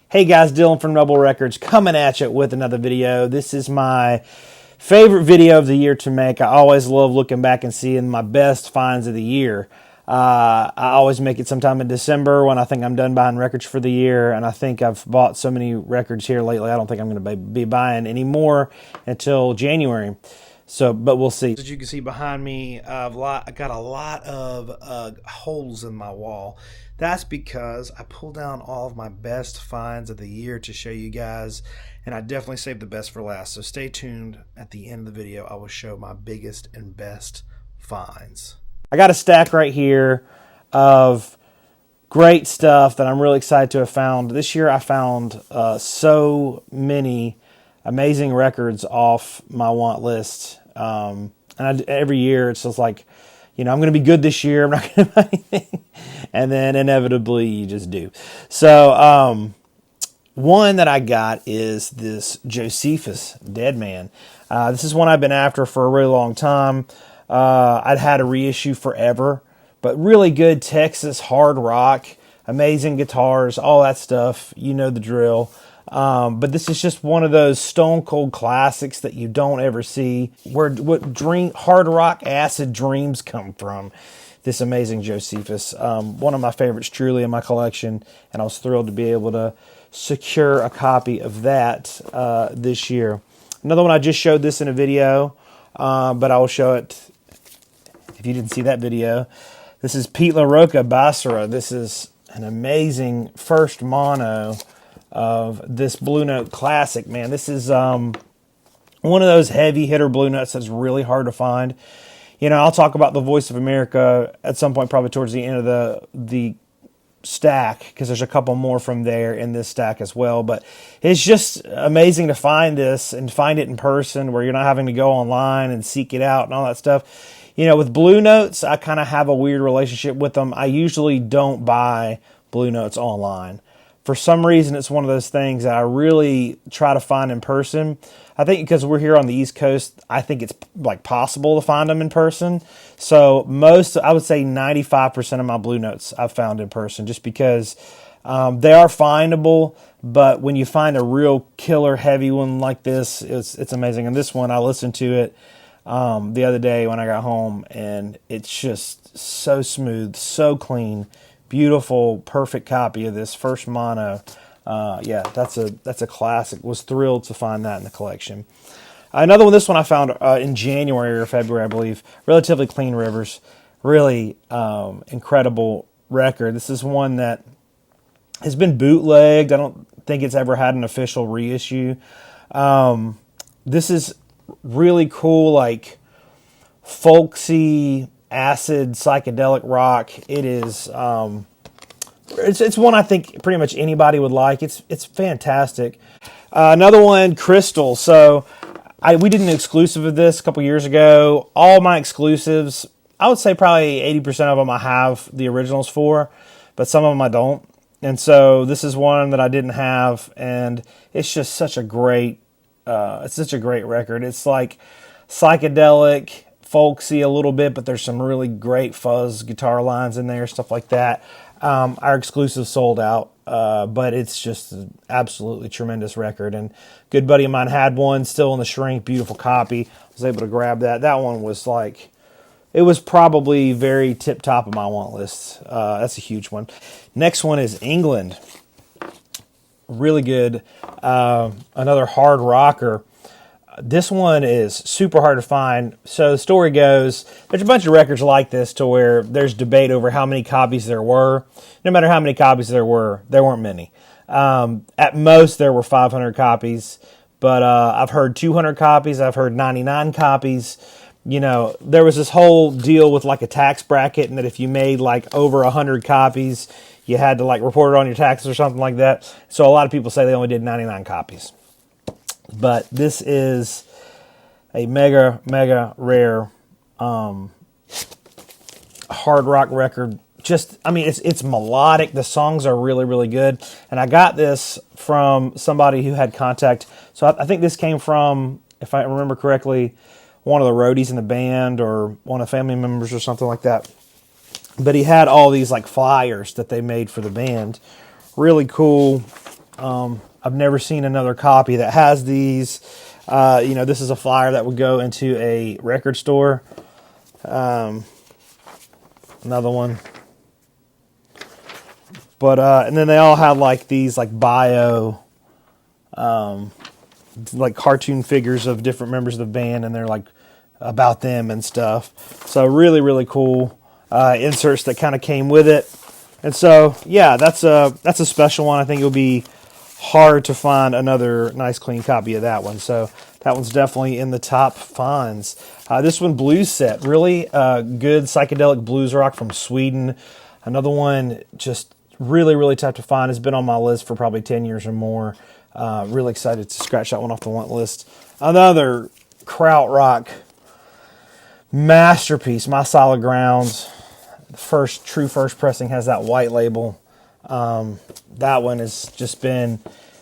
Hey guys, Dylan from Noble Records coming at you with another video. This is my favorite video of the year to make. I always love looking back and seeing my best finds of the year. I always make it sometime in December when I think I'm done buying records for the year, and I think I've bought so many records here lately, I don't think I'm going to be buying any more until January. So, but we'll see. As you can see behind me, I got a lot of holes in my wall. That's because I pulled down all of my best finds of the year to show you guys, and I definitely saved the best for last. So stay tuned. At the end of the video, I will show my biggest and best finds. I got a stack right here of great stuff that I'm really excited to have found. This year I found so many amazing records off my want list. Every year it's just like, you know, I'm going to be good this year. I'm not going to buy anything. And then inevitably you just do. So one that I got is this Josephus Dead Man. This is one I've been after for a really long time. I'd had a reissue forever, but really good Texas hard rock, amazing guitars, all that stuff. You know the drill. But this is just one of those stone cold classics that you don't ever see. What hard rock acid dreams come from. This amazing Josephus, one of my favorites truly in my collection, and I was thrilled to be able to secure a copy of that this year. Another one, I just showed this in a video, but I will show it if you didn't see that video. This is Pete LaRocca Basra. This is an amazing first mono of this Blue Note classic, man. This is one of those heavy hitter Blue Notes that's really hard to find. You know, I'll talk about the Voice of America at some point, probably towards the end of the stack, because there's a couple more from there in this stack as well. But it's just amazing to find this and find it in person, where you're not having to go online and seek it out and all that stuff. You know, with Blue Notes, I kind of have a weird relationship with them. I usually don't buy Blue Notes online. For some reason, it's one of those things that I really try to find in person. I think because we're here on the East Coast, I think it's like possible to find them in person. So I would say 95% of my Blue Notes I've found in person, just because they are findable. But when you find a real killer heavy one like this, it's amazing. And this one, I listened to it the other day when I got home, and it's just so smooth, so clean. Beautiful, perfect copy of this first mono. Yeah, that's a classic. Was thrilled to find that in the collection. Another one, this one I found in January or February, I believe. Relatively Clean Rivers. Really incredible record. This is one that has been bootlegged. I don't think it's ever had an official reissue. This is really cool, like folksy acid psychedelic rock. It is it's one I think pretty much anybody would like. It's fantastic. Another one, Crystal. So we did an exclusive of this a couple years ago. All my exclusives, I would say probably 80% of them I have the originals for, but some of them I don't. And so this is one that I didn't have, and it's just such a great record. It's like psychedelic, folksy a little bit, but there's some really great fuzz guitar lines in there, stuff like that. Our exclusive sold out, but it's just an absolutely tremendous record. And a good buddy of mine had one still in the shrink, beautiful copy. I was able to grab that. That one was like, it was probably very tip top of my want list. That's a huge one. Next one is England. Really good. Another hard rocker. This one is super hard to find. So the story goes, there's a bunch of records like this to where there's debate over how many copies there were. No matter how many copies there weren't many. At most, there were 500 copies. But I've heard 200 copies. I've heard 99 copies. You know, there was this whole deal with like a tax bracket, and that if you made like over 100 copies, you had to like report it on your taxes or something like that. So a lot of people say they only did 99 copies. But this is a mega, mega rare hard rock record. Just, I mean, it's melodic. The songs are really, really good. And I got this from somebody who had contact. So I think this came from, if I remember correctly, one of the roadies in the band or one of the family members or something like that. But he had all these like flyers that they made for the band. Really cool I've never seen another copy that has these. You know, this is a flyer that would go into a record store. Another one. But, and then they all had like these like bio, like cartoon figures of different members of the band, and they're like about them and stuff. So really, really cool inserts that kind of came with it. And so, yeah, that's a special one. I think it'll be hard to find another nice, clean copy of that one. So that one's definitely in the top finds. This one, Blues Set, really good psychedelic blues rock from Sweden. Another one, just really, really tough to find. Has been on my list for probably 10 years or more. Really excited to scratch that one off the want list. Another krautrock masterpiece, My Solid Grounds. The first pressing has that white label. That one has just been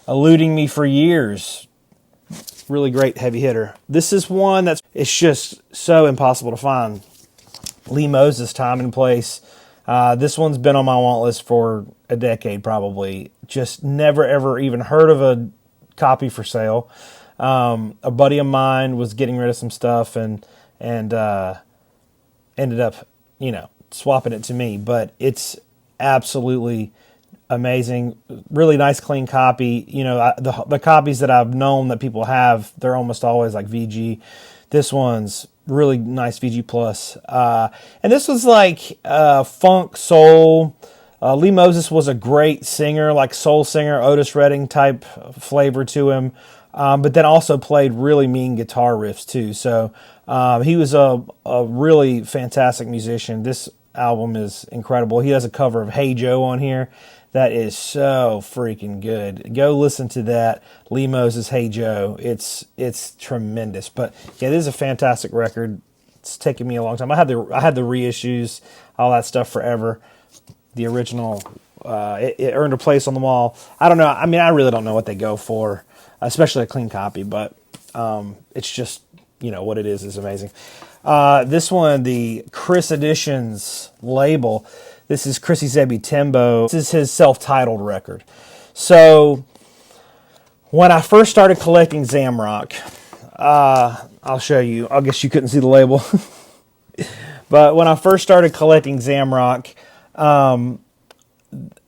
eluding me for years. Really great heavy hitter. This is one it's just so impossible to find. Lee Moses, Time and Place. This one's been on my want list for a decade probably. Just never ever even heard of a copy for sale. A buddy of mine was getting rid of some stuff and ended up, you know, swapping it to me. But it's absolutely amazing. Really nice, clean copy. You know, the copies that I've known that people have, they're almost always like VG. This one's really nice VG plus. And this was like funk, soul. Lee Moses was a great singer, like soul singer, Otis Redding type flavor to him. But then also played really mean guitar riffs too. So he was a really fantastic musician. This album is incredible. He has a cover of Hey Joe on here. That is so freaking good. Go listen to that. Lee Moses, Hey Joe. It's tremendous. But yeah, this is a fantastic record. It's taken me a long time. I had the reissues, all that stuff forever. The original, it earned a place on the wall. I don't know. I mean, I really don't know what they go for, especially a clean copy. But it's just, you know, what it is amazing. This one, the Chris Editions label. This is Chrissy Zebi Tembo. This is his self-titled record. So when I first started collecting Zamrock, I'll show you. I guess you couldn't see the label. But when I first started collecting Zamrock, I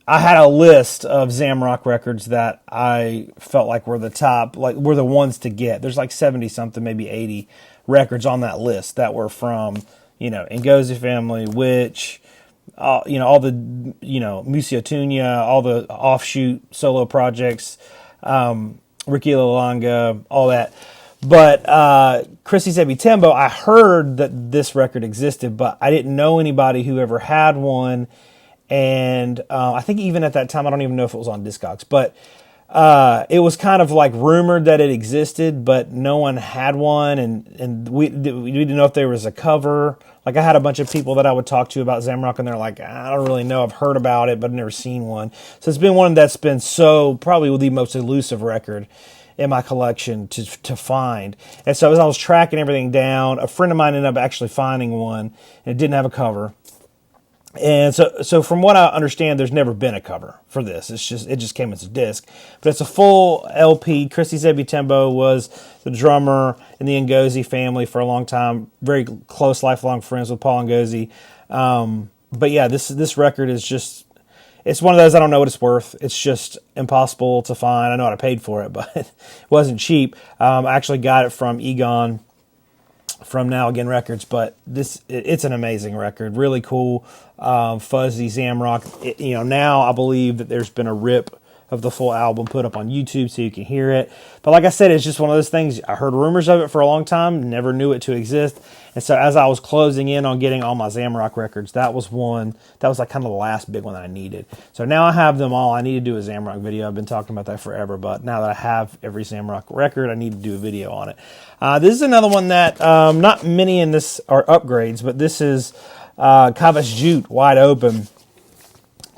had a list of Zamrock records that I felt like were the top, like were the ones to get. There's like 70 something, maybe 80 records on that list that were from, you know, Ngozi Family, Witch, you know, all the, you know, Musio Tunya, all the offshoot solo projects, Ricky Lalanga, all that. But Chrissy Zebi Tembo, I heard that this record existed, but I didn't know anybody who ever had one. And I think even at that time, I don't even know if it was on Discogs, but it was kind of like rumored that it existed, but no one had one. And we didn't know if there was a cover. Like I had a bunch of people that I would talk to about Zamrock, and they're like, I don't really know. I've heard about it, but I've never seen one. So it's been one that's been probably the most elusive record in my collection to find. And so as I was tracking everything down, a friend of mine ended up actually finding one, and it didn't have a cover. And so from what I understand, there's never been a cover for this. It just came as a disc, but it's a full LP. Chrissy Zebi Tembo was the drummer in the Ngozi family for a long time. Very close, lifelong friends with Paul Ngozi. But yeah, this record is just, it's one of those, I don't know what it's worth. It's just impossible to find. I know what I paid for it, but it wasn't cheap. I actually got it from Egon from Now Again Records, but it's an amazing record. Really cool, fuzzy Zamrock. You know, now I believe that there's been a rip of the full album put up on YouTube so you can hear it. But like I said, it's just one of those things. I heard rumors of it for a long time, never knew it to exist. And so as I was closing in on getting all my Zamrock records, that was like kind of the last big one that I needed. So now I have them all. I need to do a Zamrock video. I've been talking about that forever, but now that I have every Zamrock record, I need to do a video on it. This is another one that not many in this are upgrades, but this is Kavash Jute, Wide Open,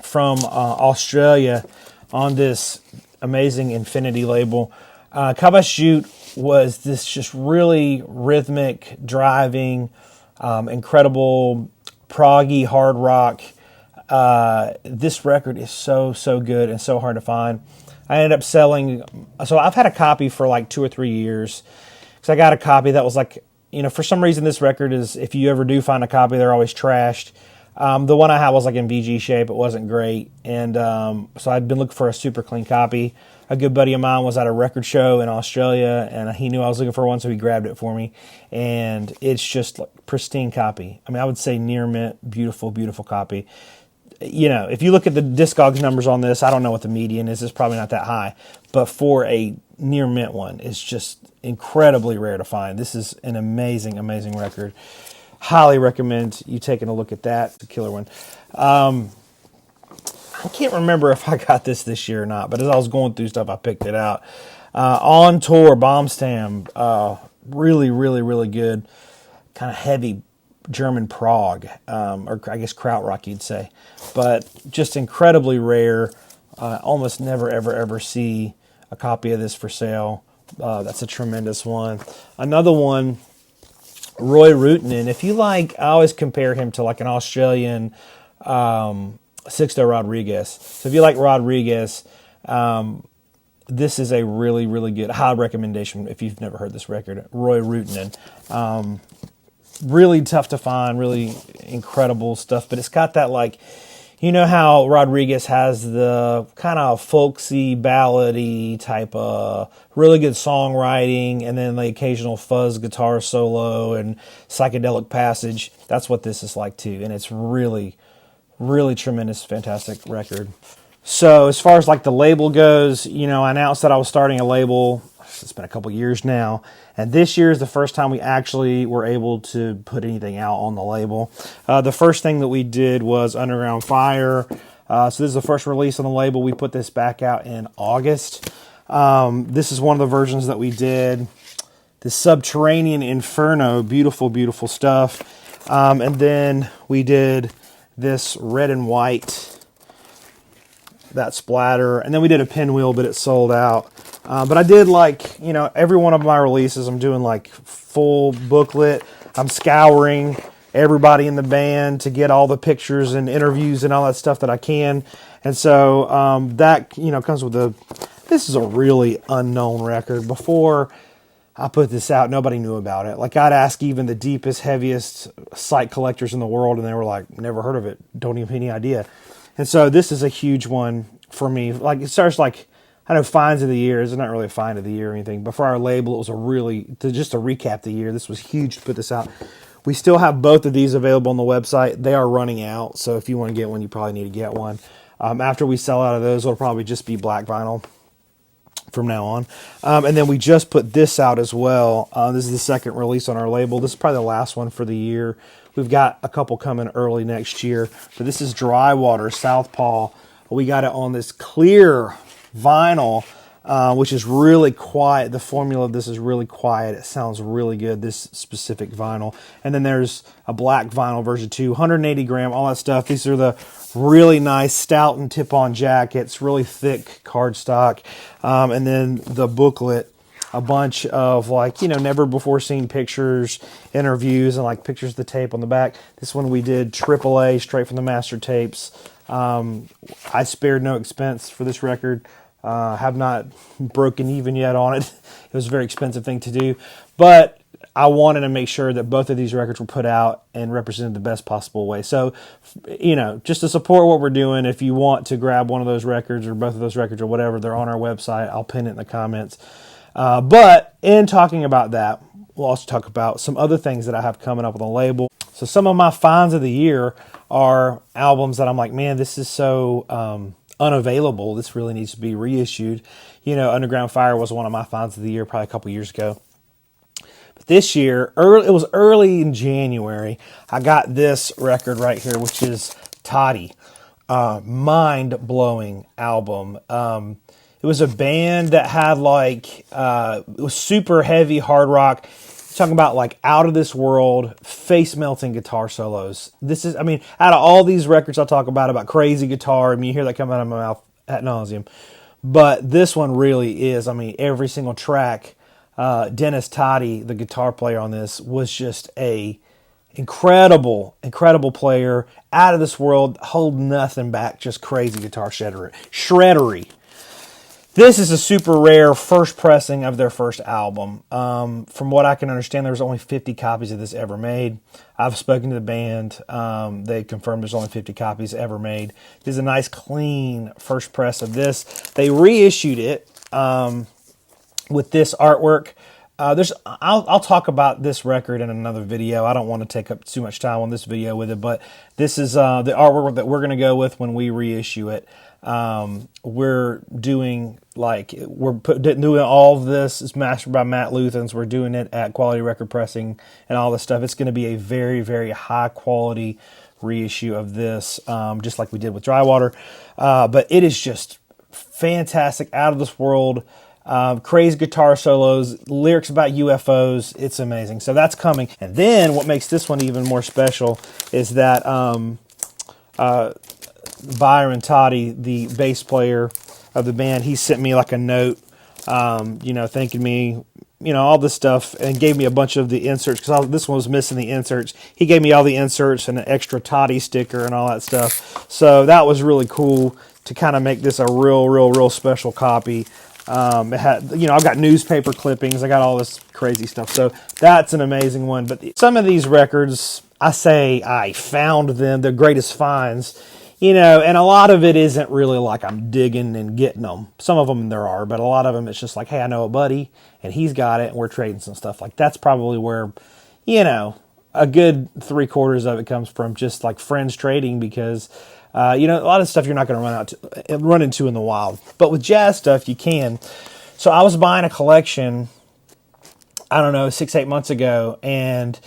from Australia, on this amazing Infinity label. Kavash Jute was this just really rhythmic, driving, incredible proggy hard rock. This record is so good and so hard to find. I ended up selling. So I've had a copy for like 2 or 3 years. Because I got a copy that was like, for some reason this record is, if you ever do find a copy, they're always trashed. The one I had was like in VG shape. It wasn't great. And so I'd been looking for a super clean copy. A good buddy of mine was at a record show in Australia, and he knew I was looking for one, so he grabbed it for me. And it's just like pristine copy. I mean, I would say near mint, beautiful, beautiful copy. If you look at the Discogs numbers on this, I don't know what the median is. It's probably not that high. But for a near mint one, it's just incredibly rare to find. This is an amazing, amazing record. Highly recommend you taking a look at that. It's a killer one. I can't remember if I got this year or not, but as I was going through stuff, I picked it out. On Tour, Bombstam, really, really, really good, kind of heavy German prog, or I guess krautrock you'd say, but just incredibly rare. Almost never, ever, ever see a copy of this for sale. That's a tremendous one. Another one, Roy Rutanen. If you like, I always compare him to like an Australian Sixto Rodriguez. So if you like Rodriguez, this is a really, really good, high recommendation if you've never heard this record. Roy Rutanen. Really tough to find, really incredible stuff, but it's got that like, how Rodriguez has the kind of folksy, ballady type of really good songwriting, and then the occasional fuzz guitar solo and psychedelic passage. That's what this is like too, and it's really, really tremendous, fantastic record. So as far as like the label goes, I announced that I was starting a label. It's been a couple years now, and this year is the first time we actually were able to put anything out on the label. The first thing that we did was Underground Fire. So this is the first release on the label. We put this back out in August. This is one of the versions that we did. The Subterranean Inferno, beautiful, beautiful stuff. And then we did this red and white, that splatter, and then we did a pinwheel, but it sold out. But I did like, every one of my releases, I'm doing like full booklet. I'm scouring everybody in the band to get all the pictures and interviews and all that stuff that I can. And so that, comes with this is a really unknown record. Before I put this out, nobody knew about it. Like, I'd ask even the deepest, heaviest psych collectors in the world, and they were like, never heard of it, don't even have any idea. And so this is a huge one for me. Like, it starts like, I know finds of the year. It's not really a find of the year or anything, but for our label, it was just to recap the year. This was huge to put this out. We still have both of these available on the website. They are running out, so if you want to get one, you probably need to get one. After we sell out of those, it'll probably just be black vinyl from now on. And then we just put this out as well. This is the second release on our label. This is probably the last one for the year. We've got a couple coming early next year. But this is Dry Water, Southpaw. We got it on this clear vinyl, which is really quiet. The formula of this is really quiet. It sounds really good, this specific vinyl. And then there's a black vinyl version too, 180 gram, all that stuff. These are the really nice stout and tip-on jackets, really thick cardstock. And then the booklet, a bunch of like, never before seen pictures, interviews, and like pictures of the tape on the back. This one we did AAA, straight from the master tapes. I spared no expense for this record. Have not broken even yet on it. It was a very expensive thing to do, but I wanted to make sure that both of these records were put out and represented the best possible way. So, just to support what we're doing, if you want to grab one of those records or both of those records or whatever, they're on our website. I'll pin it in the comments. But in talking about that, we'll also talk about some other things that I have coming up on the label. So some of my finds of the year are albums that I'm like, man, this is so unavailable. This really needs to be reissued. Underground Fire was one of my finds of the year probably a couple years ago. But this year, it was early in January, I got this record right here, which is Toddy. Mind-blowing album. It was a band that had it was super heavy hard rock. Talking about like out of this world, face melting guitar solos. This is, out of all these records I talk about crazy guitar, you hear that come out of my mouth ad nauseum. But this one really is, every single track, Dennis Toddy, the guitar player on this, was just a incredible, incredible player. Out of this world, hold nothing back, just crazy guitar shreddery. This is a super rare first pressing of their first album. From what I can understand, there was only 50 copies of this ever made. I've spoken to the band. They confirmed there's only 50 copies ever made. This is a nice, clean first press of this. They reissued it with this artwork. I'll talk about this record in another video. I don't want to take up too much time on this video with it, but this is the artwork that we're going to go with when we reissue it. We're doing doing all of this is mastered by Matt Luthans. We're doing it at Quality Record Pressing and all this stuff. It's going to be a very, very high quality reissue of this, just like we did with Dry Water. But it is just fantastic, out of this world. Crazy guitar solos, lyrics about UFOs. It's amazing. So that's coming. And then what makes this one even more special is that Byron Toddy, the bass player of the band, he sent me like a note, thanking me, all this stuff, and gave me a bunch of the inserts, because this one was missing the inserts. He gave me all the inserts and an extra Toddy sticker and all that stuff. So that was really cool to kind of make this a real special copy. It had, I've got newspaper clippings. I got all this crazy stuff. So that's an amazing one. But some of these records, I say I found them, the greatest finds, and a lot of it isn't really like I'm digging and getting them. Some of them there are, but a lot of them it's just like, hey, I know a buddy and he's got it and we're trading some stuff. Like that's probably where, a good 3/4 of it comes from, just like friends trading, because a lot of stuff you're not going to run into in the wild. But with jazz stuff, you can. So I was buying a collection, I don't know, 6-8 months ago, and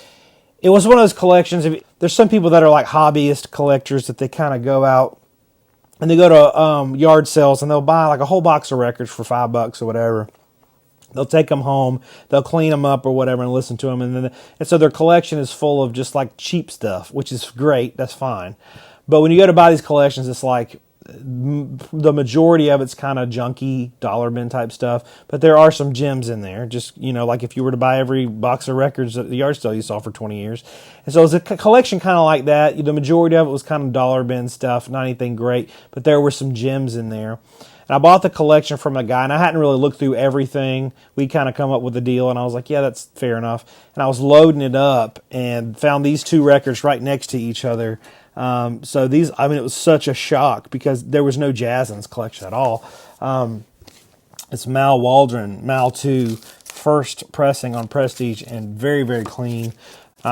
it was one of those collections. There's some people that are like hobbyist collectors that they kind of go out and they go to yard sales and they'll buy like a whole box of records for $5 or whatever. They'll take them home, they'll clean them up or whatever and listen to them. And so their collection is full of just like cheap stuff, which is great. That's fine. But when you go to buy these collections, it's like the majority of it's kind of junky dollar bin type stuff. But there are some gems in there. Just, like if you were to buy every box of records at the yard sale you saw for 20 years. And so it was a collection kind of like that. The majority of it was kind of dollar bin stuff, not anything great. But there were some gems in there. And I bought the collection from a guy, and I hadn't really looked through everything. We kind of come up with a deal, and I was like, yeah, that's fair enough. And I was loading it up and found these two records right next to each other. So these, it was such a shock because there was no jazz in this collection at all. It's Mal Waldron, Mal 2, first pressing on Prestige, and very, very clean.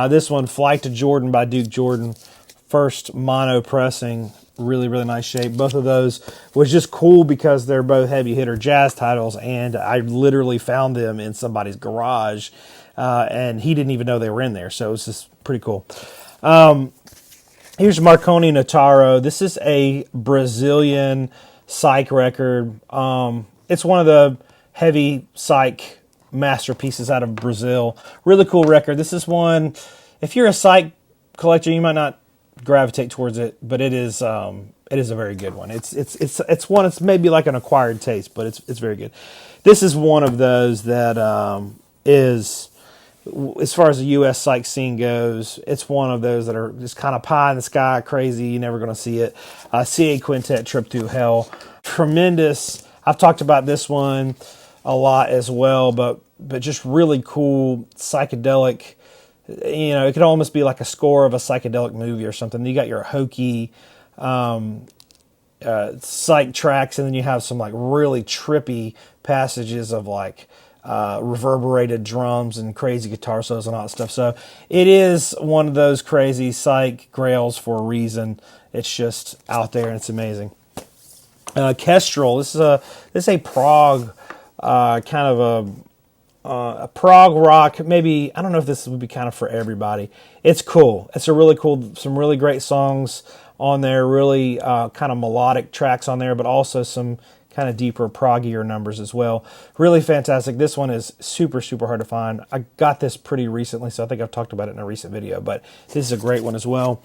This one, Flight to Jordan by Duke Jordan, first mono pressing, really, really nice shape. Both of those was just cool because they're both heavy hitter jazz titles, and I literally found them in somebody's garage, and he didn't even know they were in there, so it was just pretty cool. Here's Marconi Notaro. This is a Brazilian psych record. It's one of the heavy psych masterpieces out of Brazil. Really cool record. This is one, if you're a psych collector, you might not gravitate towards it, but it is a very good one. It's one, it's maybe like an acquired taste, but it's very good. This is one of those that is, as far as the U.S. psych scene goes, it's one of those that are just kind of pie in the sky, crazy. You're never going to see it. CA Quintet, Trip Through Hell. Tremendous. I've talked about this one a lot as well, but just really cool, psychedelic. It could almost be like a score of a psychedelic movie or something. You got your hokey psych tracks, and then you have some like really trippy passages of like reverberated drums and crazy guitar solos and all that stuff. So it is one of those crazy psych grails for a reason. It's just out there and it's amazing. Kestrel. This is a prog kind of a prog rock. Maybe, I don't know if this would be kind of for everybody. It's cool. It's a really cool, some really great songs on there. Really kind of melodic tracks on there, but also some kind of deeper, proggier numbers as well. Really fantastic. This one is super, super hard to find. I got this pretty recently, so I think I've talked about it in a recent video, but this is a great one as well.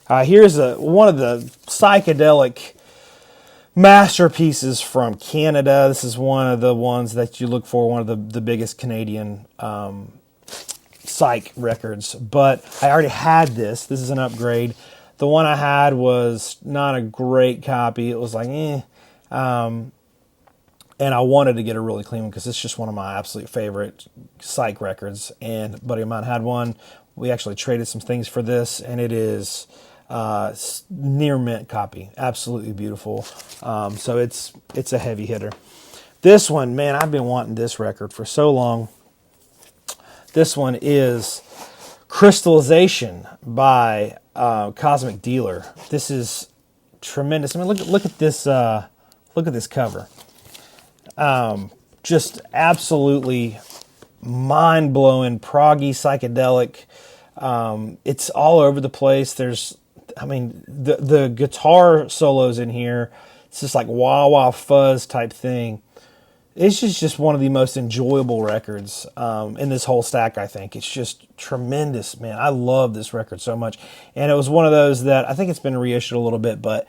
Here's one of the psychedelic masterpieces from Canada. This is one of the ones that you look for, one of the biggest Canadian psych records, but I already had this. This is an upgrade. The one I had was not a great copy. It was like, And I wanted to get a really clean one because it's just one of my absolute favorite psych records. And a buddy of mine had one. We actually traded some things for this, and it is near mint copy. Absolutely beautiful. So it's a heavy hitter. This one, man, I've been wanting this record for so long. This one is Crystallization by Cosmic Dealer. This is tremendous. I mean, look at this. Look at this cover. Just absolutely mind-blowing, proggy, psychedelic. It's all over the place. The guitar solos in here, it's just like wah-wah fuzz type thing. It's just one of the most enjoyable records in this whole stack, I think. It's just tremendous, man. I love this record so much. And it was one of those that, I think it's been reissued a little bit, but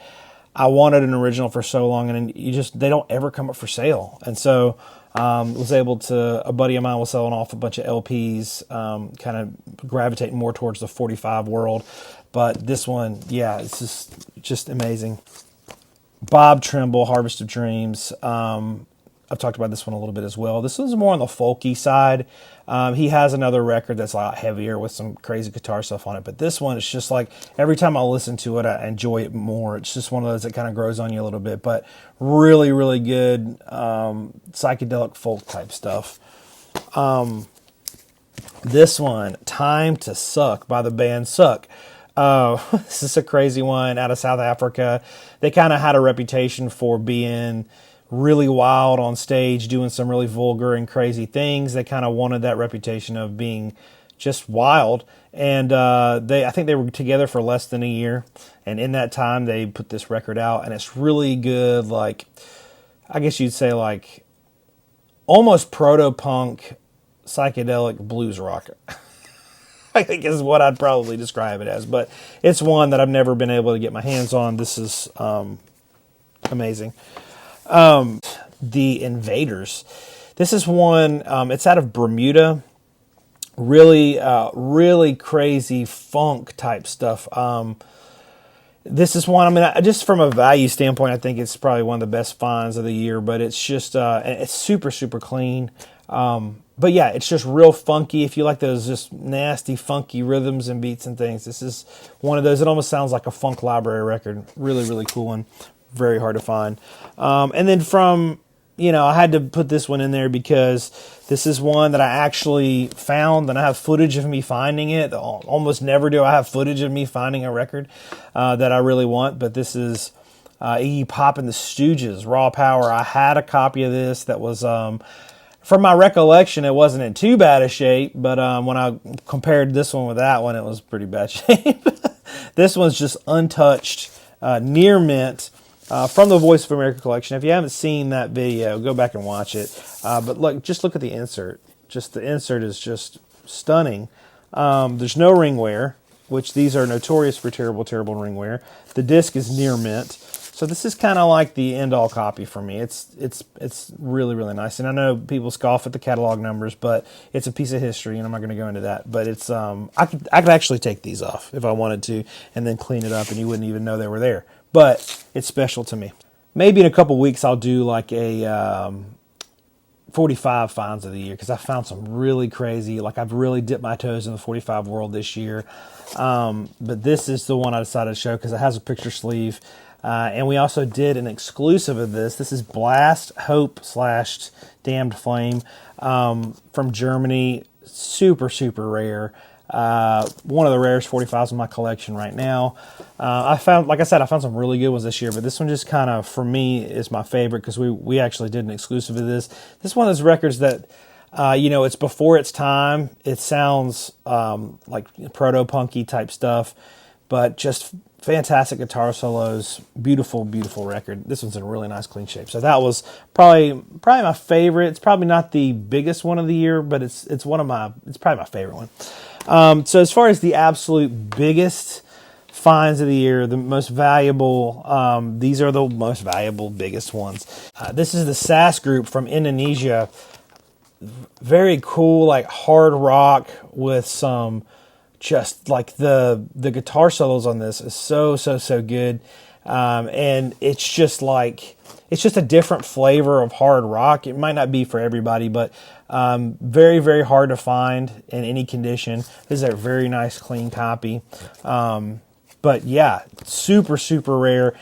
I wanted an original for so long, and they don't ever come up for sale. And so was able to, a buddy of mine was selling off a bunch of LPs, kind of gravitating more towards the 45 world. But this one, yeah, it's just amazing. Bob Trimble, Harvest of Dreams. I've talked about this one a little bit as well. This one's more on the folky side. He has another record that's a lot heavier with some crazy guitar stuff on it. But this one, it's just like every time I listen to it, I enjoy it more. It's just one of those that kind of grows on you a little bit. But really, really good psychedelic folk type stuff. This one, Time to Suck by the band Suck. This is a crazy one out of South Africa. They kind of had a reputation for being really wild on stage, doing some really vulgar and crazy things. They kind of wanted that reputation of being just wild. And I think they were together for less than a year. And in that time, they put this record out, and it's really good. Like, I guess you'd say like almost proto-punk psychedelic blues rock. I think is what I'd probably describe it as. But it's one that I've never been able to get my hands on. This is amazing. The Invaders. This is one, it's out of Bermuda. Really, really crazy funk type stuff. This is one, I mean, just from a value standpoint, I think it's probably one of the best finds of the year, but it's just, it's super, super clean. But yeah, it's just real funky. If you like those just nasty, funky rhythms and beats and things, this is one of those. It almost sounds like a funk library record. Really, really cool one. Very hard to find. And then I had to put this one in there because this is one that I actually found, and I have footage of me finding it. Almost never do I have footage of me finding a record that I really want, but this is Iggy Pop and the Stooges, Raw Power. I had a copy of this that was, from my recollection, it wasn't in too bad a shape, but when I compared this one with that one, it was pretty bad shape. This one's just untouched, near mint. From the Voice of America collection. If you haven't seen that video, go back and watch it. But just look at the insert. Just the insert is just stunning. There's no ring wear, which these are notorious for terrible, terrible ring wear. The disc is near mint. So this is kind of like the end-all copy for me. It's really, really nice. And I know people scoff at the catalog numbers, but it's a piece of history, and I'm not going to go into that. But it's I could actually take these off if I wanted to, and then clean it up, and you wouldn't even know they were there. But it's special to me. Maybe in a couple weeks I'll do like a 45 finds of the year, because I found some really crazy, like I've really dipped my toes in the 45 world this year. But this is the one I decided to show because it has a picture sleeve. And we also did an exclusive of this. This is Blast Hope / Damned Flame from Germany. Super, super rare. One of the rarest 45s in my collection right now. I found some really good ones this year, but this one just kind of, for me, is my favorite because we actually did an exclusive of this. This is one of those records that, it's before its time. It sounds like proto-punky type stuff, but just fantastic guitar solos. Beautiful, beautiful record. This one's in really nice, clean shape. So that was probably my favorite. It's probably not the biggest one of the year, but it's probably my favorite one. So as far as the absolute biggest finds of the year, the most valuable, these are the most valuable, biggest ones. This is the SAS group from Indonesia. Very cool, like hard rock with some, just like the guitar solos on this is so good. And it's just like, it's just a different flavor of hard rock. It might not be for everybody, but very, very hard to find in any condition. This is a very nice, clean copy. But yeah, super, super rare.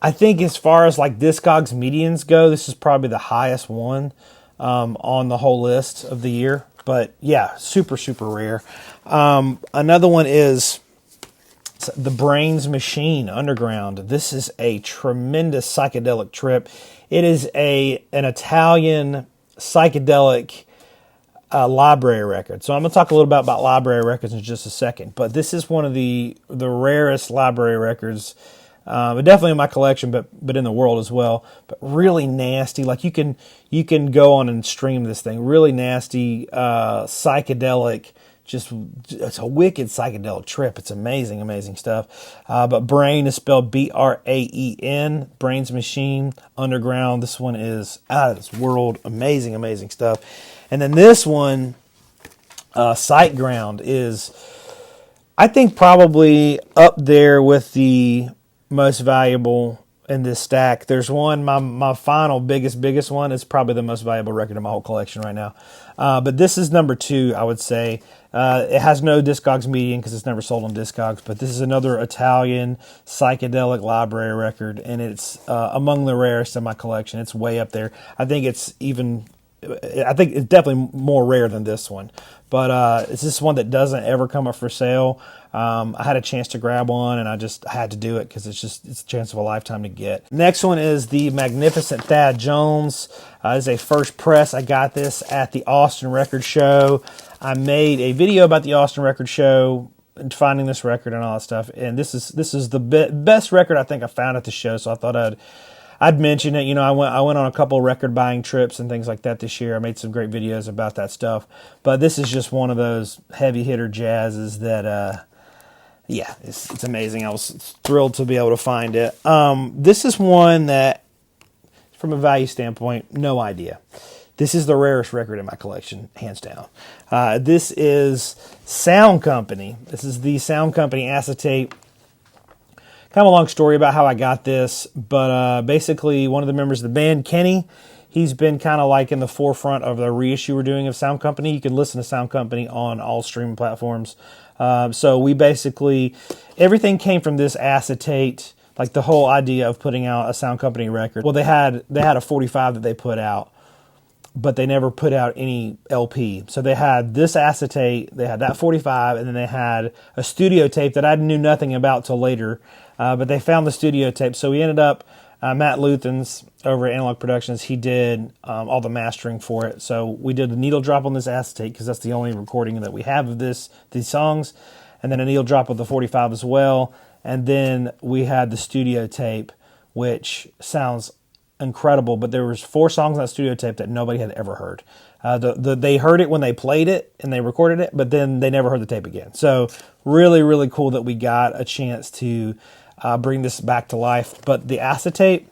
I think as far as like Discogs medians go, this is probably the highest one on the whole list of the year. But yeah, super, super rare. Another one is The Brains Machine Underground. This is a tremendous psychedelic trip. It is an Italian psychedelic library record. So I'm going to talk a little bit about library records in just a second. But this is one of the rarest library records, definitely in my collection, but in the world as well. But really nasty. Like you can go on and stream this thing. Really nasty, psychedelic. Just, it's a wicked psychedelic trip. It's amazing, amazing stuff. But Brain is spelled B-R-A-E-N. Brains Machine Underground. This one is out of this world. Amazing, amazing stuff. And then this one, Sight Ground, is, I think, probably up there with the most valuable in this stack. There's one, my final biggest one is probably the most valuable record in my whole collection right now. But this is number 2, I would say. It has no Discogs median because it's never sold on Discogs, but this is another Italian psychedelic library record, and it's among the rarest in my collection. It's way up there. I think it's definitely more rare than this one, but it's this one that doesn't ever come up for sale. I had a chance to grab one, and I just had to do it because it's a chance of a lifetime to get. Next one is the Magnificent Thad Jones. This is a first press. I got this at the Austin Record Show. I made a video about the Austin Record Show and finding this record and all that stuff, and this is the best record I think I found at the show. So I thought I'd mention it. You know, I went on a couple record buying trips and things like that this year. I made some great videos about that stuff, but this is just one of those heavy hitter jazzes that. Yeah, it's amazing. I was thrilled to be able to find it. This is one that, from a value standpoint, no idea. This is the rarest record in my collection, hands down. This is Sound Company. This is the Sound Company acetate. Kind of a long story about how I got this, but basically one of the members of the band, Kenny, he's been kind of like in the forefront of the reissue we're doing of Sound Company. You can listen to Sound Company on all streaming platforms. So we basically, everything came from this acetate, like the whole idea of putting out a Sound Company record. Well, they had a 45 that they put out, but they never put out any LP. So they had this acetate, they had that 45, and then they had a studio tape that I knew nothing about till later. But they found the studio tape. So we ended up, Matt Luthens over at Analog Productions, he did all the mastering for it. So we did a needle drop on this acetate because that's the only recording that we have of these songs, and then a needle drop of the 45 as well. And then we had the studio tape, which sounds incredible. But there was 4 songs on that studio tape that nobody had ever heard. They heard it when they played it and they recorded it, but then they never heard the tape again. So really, really cool that we got a chance to bring this back to life. But the acetate,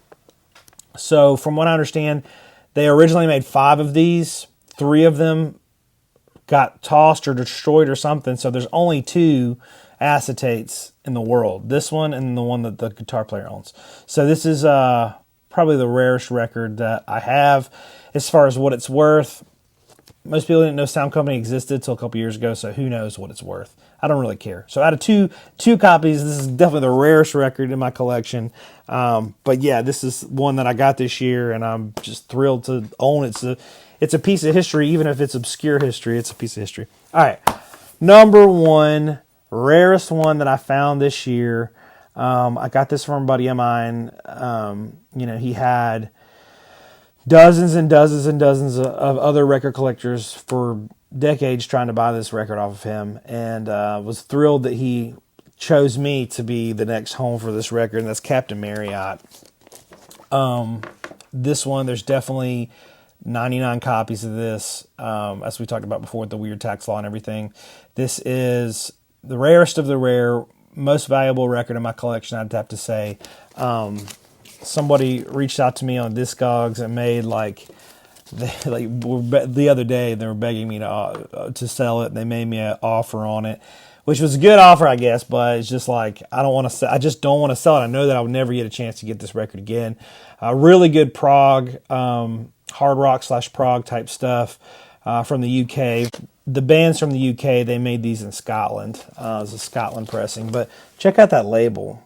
so from what I understand, they originally made 5 of these. 3 of them got tossed or destroyed or something. So there's only 2 acetates in the world. This one and the one that the guitar player owns. So this is probably the rarest record that I have. As far as what it's worth, most people didn't know Sound Company existed until a couple years ago, so who knows what it's worth. I don't really care. So out of two copies, this is definitely the rarest record in my collection. But yeah, this is one that I got this year, and I'm just thrilled to own it. It's a piece of history, even if it's obscure history. It's a piece of history. All right, number 1, rarest one that I found this year. I got this from a buddy of mine. He had dozens and dozens and dozens of other record collectors for decades trying to buy this record off of him, and was thrilled that he chose me to be the next home for this record, and that's Captain Marriott. This one, there's definitely 99 copies of this, as we talked about before with the weird tax law and everything. This is the rarest of the rare, most valuable record in my collection, I'd have to say. Somebody reached out to me on Discogs and made the other day they were begging me to sell it. And they made me an offer on it, which was a good offer, I guess, but it's just like, I just don't want to sell it. I know that I would never get a chance to get this record again. Really good prog, hard rock / prog type stuff from the UK. The band's from the UK. They made these in Scotland. It was a Scotland pressing, but check out that label.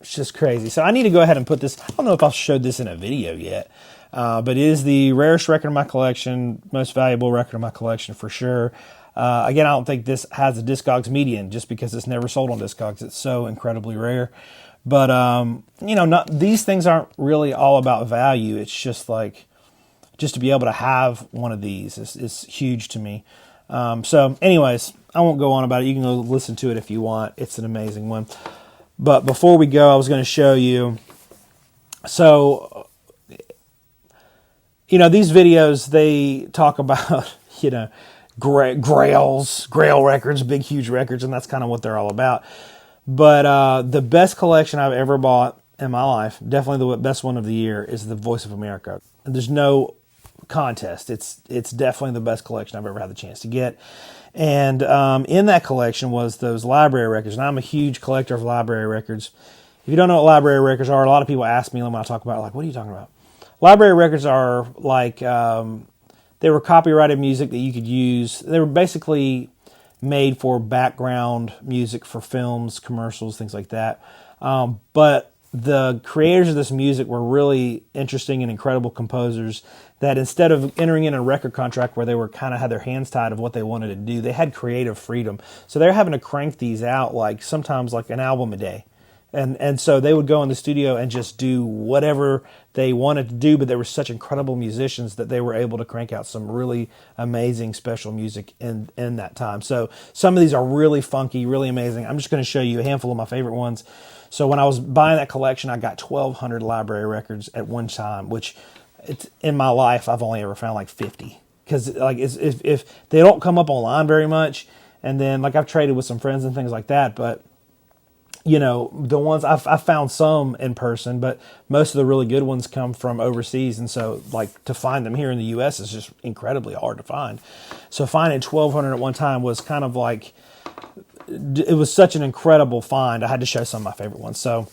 It's just crazy. So I need to go ahead and put this. I don't know if I've showed this in a video yet, but it is the rarest record of my collection, most valuable record of my collection for sure. Again, I don't think this has a Discogs median just because it's never sold on Discogs. It's so incredibly rare. But, you know, these things aren't really all about value. It's just like, just to be able to have one of these is huge to me. So anyways, I won't go on about it. You can go listen to it if you want. It's an amazing one. But before we go, I was going to show you. So, you know, these videos, they talk about, you know, Grails, Grail records, big, huge records, and that's kind of what they're all about. But the best collection I've ever bought in my life, definitely the best one of the year, is the Voice of America. And there's no contest. It's definitely the best collection I've ever had the chance to get. And in that collection was those library records. And I'm a huge collector of library records. If you don't know what library records are, a lot of people ask me when I talk about, like, what are you talking about? Library records are like, they were copyrighted music that you could use. They were basically made for background music for films, commercials, things like that. But the creators of this music were really interesting and incredible composers that instead of entering in a record contract where they were kind of had their hands tied of what they wanted to do, they had creative freedom. So they're having to crank these out like sometimes like an album a day. And so they would go in the studio and just do whatever they wanted to do, but they were such incredible musicians that they were able to crank out some really amazing special music in that time. So some of these are really funky, really amazing. I'm just going to show you a handful of my favorite ones. So when I was buying that collection, I got 1,200 library records at one time, which it's, in my life, I've only ever found like 50. Because like if they don't come up online very much, and then like I've traded with some friends and things like that, but you know, the ones I've found some in person, but most of the really good ones come from overseas. And so like to find them here in the US is just incredibly hard to find. So finding 1,200 at one time was kind of like, it was such an incredible find. I had to show some of my favorite ones. So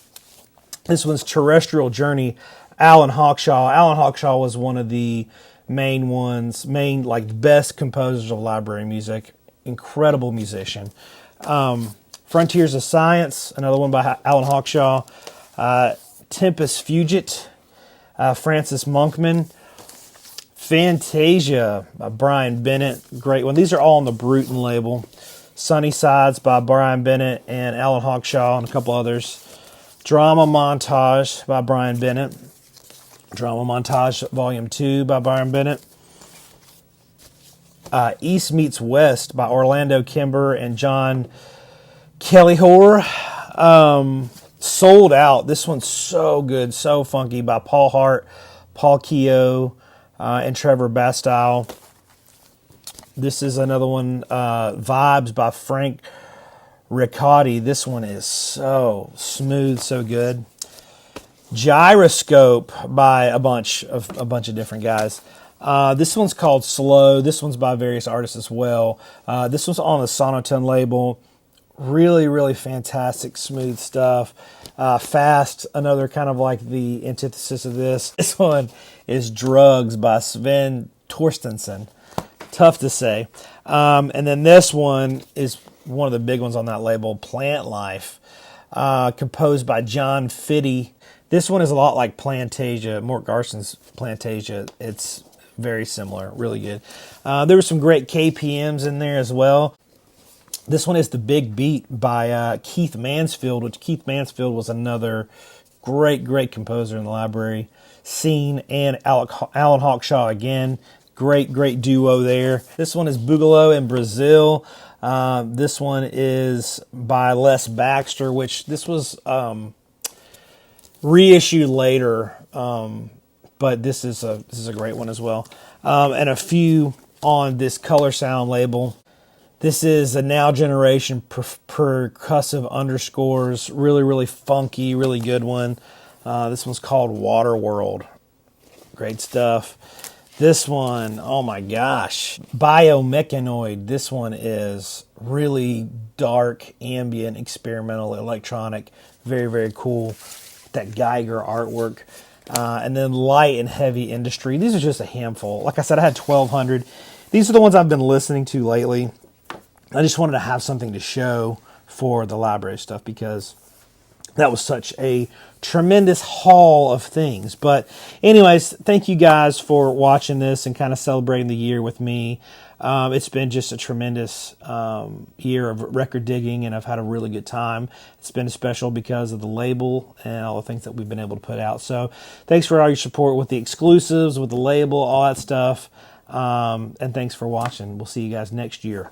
this one's Terrestrial Journey, Alan Hawkshaw. Alan Hawkshaw was one of the main like best composers of library music. Incredible musician. Frontiers of Science, another one by Alan Hawkshaw. Tempest Fugit, Francis Monkman. Fantasia by Brian Bennett, great one. These are all on the Bruton label. Sunny Sides by Brian Bennett and Alan Hawkshaw and a couple others. Drama Montage by Brian Bennett. Drama Montage Volume 2 by Brian Bennett. East Meets West by Orlando Kimber and John Kelly Horror. Sold Out. This one's so good, so funky by Paul Hart, Paul Keogh, and Trevor Bastile. This is another one, Vibes by Frank Riccotti. This one is so smooth, so good. Gyroscope by a bunch of different guys. This one's called Slow. This one's by various artists as well. This one's on the Sonotone label. Really, really fantastic, smooth stuff. Fast, another kind of like the antithesis of this. This one is Drugs by Sven Torstensen. Tough to say. And then this one is one of the big ones on that label, Plant Life, composed by John Fitty. This one is a lot like Plantasia, Mort Garson's Plantasia. It's very similar, really good. There were some great KPMs in there as well. This one is The Big Beat by Keith Mansfield, which Keith Mansfield was another great composer in the library scene, and Alan Hawkshaw again. Great duo there. This one is Boogaloo in Brazil. This one is by Les Baxter, which this was reissued later, but this is a great one as well. And a few on this Color Sound label. This is a Now Generation percussive underscores. Really funky, really good one. This one's called Waterworld. Great stuff. This one, oh my gosh, Biomechanoid. This one is really dark, ambient, experimental, electronic. Very, very cool. That Geiger artwork. And then Light and Heavy Industry. These are just a handful. Like I said, I had 1,200. These are the ones I've been listening to lately. I just wanted to have something to show for the library stuff because that was such a tremendous haul of things. But anyways, thank you guys for watching this and kind of celebrating the year with me. It's been just a tremendous year of record digging, and I've had a really good time. It's been special because of the label and all the things that we've been able to put out. So thanks for all your support with the exclusives, with the label, all that stuff. And thanks for watching. We'll see you guys next year.